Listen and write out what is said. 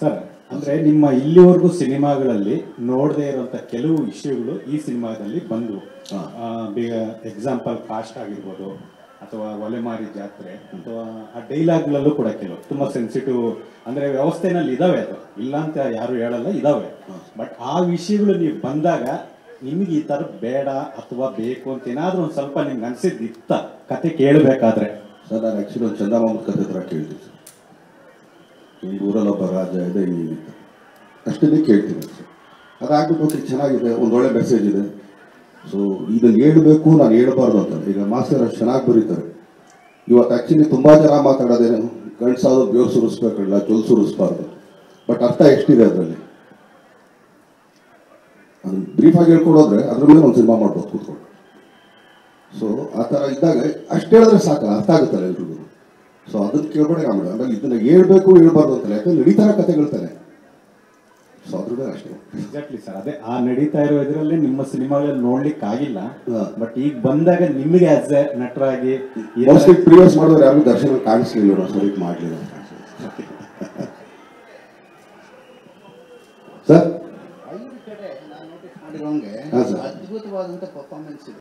Sir ಅಂದ್ರೆ ನಿಮ್ಮ ಇಲ್ಲಿವರೆಗೂ ಸಿನಿಮಾಗಳಲ್ಲಿ ನೋಡದೇ ಇರುವಂತ ಕೆಲವು ವಿಷಯಗಳು ಈ ಸಿನಿಮಾದಲ್ಲಿ ಬಂದವು. ಎಕ್ಸಾಂಪಲ್ ಕಾಸ್ಟ್ ಆಗಿರ್ಬೋದು ಅಥವಾ ಒಲೆಮಾರಿ ಜಾತ್ರೆ ಅಥವಾ ಆ ಡೈಲಾಗ್ಗಳಲ್ಲೂ ಕೂಡ ಕೆಲವು ತುಂಬಾ ಸೆನ್ಸಿಟಿವ್ ಅಂದ್ರೆ ವ್ಯವಸ್ಥೆನಲ್ಲಿ ಇದಾವೆ, ಅದು ಇಲ್ಲ ಅಂತ ಯಾರು ಹೇಳಲ್ಲ, ಇದಾವೆ. ಬಟ್ ಆ ವಿಷಯಗಳು ನೀವು ಬಂದಾಗ ನಿಮ್ಗೆ ಈ ತರ ಬೇಡ ಅಥವಾ ಬೇಕು ಅಂತ ಏನಾದ್ರೂ ಒಂದ್ ಸ್ವಲ್ಪ ನಿಮ್ಗೆ ಅನ್ಸಿದ್ದಿತ್ತ ಕತೆ ಕೇಳಬೇಕಾದ್ರೆ? ಸರ್ ನಾನು ಆಕ್ಚುಲಿ ಒಂದು ಚಂದಮಾಮ ಕತೆ ಹತ್ರ ಕೇಳ್ತೀನಿ ಸರ್. ಈ ಊರಲ್ಲಿ ಒಬ್ಬ ರಾಜ ಇದೆ, ಹಿಂಗಿತ್ತು ಅಷ್ಟೇ ಕೇಳ್ತೀನಿ ಸರ್. ಅದಾಗ್ಬಿಟ್ಟು ಚೆನ್ನಾಗಿದೆ, ಒಂದೊಳ್ಳೆ ಮೆಸೇಜ್ ಇದೆ. ಸೊ ಇದನ್ನು ಹೇಳಬೇಕು, ನಾನು ಹೇಳಬಾರ್ದು ಅಂತ. ಈಗ ಮಾಸ್ಟರ್ ಅಷ್ಟು ಚೆನ್ನಾಗಿ ಬರೀತಾರೆ. ಇವತ್ತು ಆ್ಯಕ್ಚುಲಿ ತುಂಬ ಜನ ಮಾತಾಡೋದೇನು, ಗಂಡ್ಸಾದ್ರು ಬೇವು ಸುರಿಸ್ಬೇಕಲ್ಲ, ಜೊಲ್ ಸುರಿಸ್ಬಾರ್ದು. ಬಟ್ ಅರ್ಥ ಎಷ್ಟಿದೆ ಅದರಲ್ಲಿ, ಅದು ಬ್ರೀಫಾಗಿ ಹೇಳ್ಕೊಡೋದ್ರೆ ಅದ್ರ ಮೇಲೆ ಒಂದು ಸಿನಿಮಾ ಮಾಡ್ಬೋದು ಕೂತ್ಕೊಂಡು. ಸೊ ಆ ಥರ ಇದ್ದಾಗ ಅಷ್ಟು ಹೇಳಿದ್ರೆ ಸಾಕಲ್ಲ, ಅರ್ಥ ಆಗುತ್ತಲ್ಲ ಎಲ್ರಿಗೂ. ಸೊ ಅದನ್ನು ಕೇಳ್ಬೇಡ ಆಮೇಲೆ ಆಮೇಲೆ ಇದನ್ನು ಹೇಳ್ಬೇಕು ಹೇಳ್ಬಾರ್ದು ಅಂತಲ್ಲ, ಯಾಕಂದ್ರೆ ನಡೀತಾರ ಕಥೆಗಳ್ತಾನೆ. ಸೊ ಅದ್ರ ಮೇಲೆ ಅಷ್ಟೇ. ಎಕ್ಸಾಕ್ಟ್ಲಿ ಸರ್, ಅದೇ ಆ ನಡೀತಾ ಇರೋ ಇದರಲ್ಲಿ ನಿಮ್ಮ ಸಿನಿಮಾಗಳಲ್ಲಿ ನೋಡ್ಲಿಕ್ಕೆ ಆಗಿಲ್ಲ. ಬಟ್ ಈಗ ಬಂದಾಗ ನಿಮಗೆ ಆಸ್ ಎ ನಟರಾಗಿ ಪ್ರಿವಿಯಸ್ ಮಾಡಿದ್ರೆ ಯಾರು ದರ್ಶನ ಕಾಣಿಸ್ಲಿಲ್ಲ, ಸರಿ ಮಾಡಲಿಲ್ಲ ಸರ್. ಐದು ಕಡೆ ನಾನು ನೋಟಿಸ್ ಮಾಡಿರೋಂಗೆ ಅದ್ಭುತವಾದಂಥ ಪರ್ಫಾರ್ಮೆನ್ಸ್ ಇದೆ.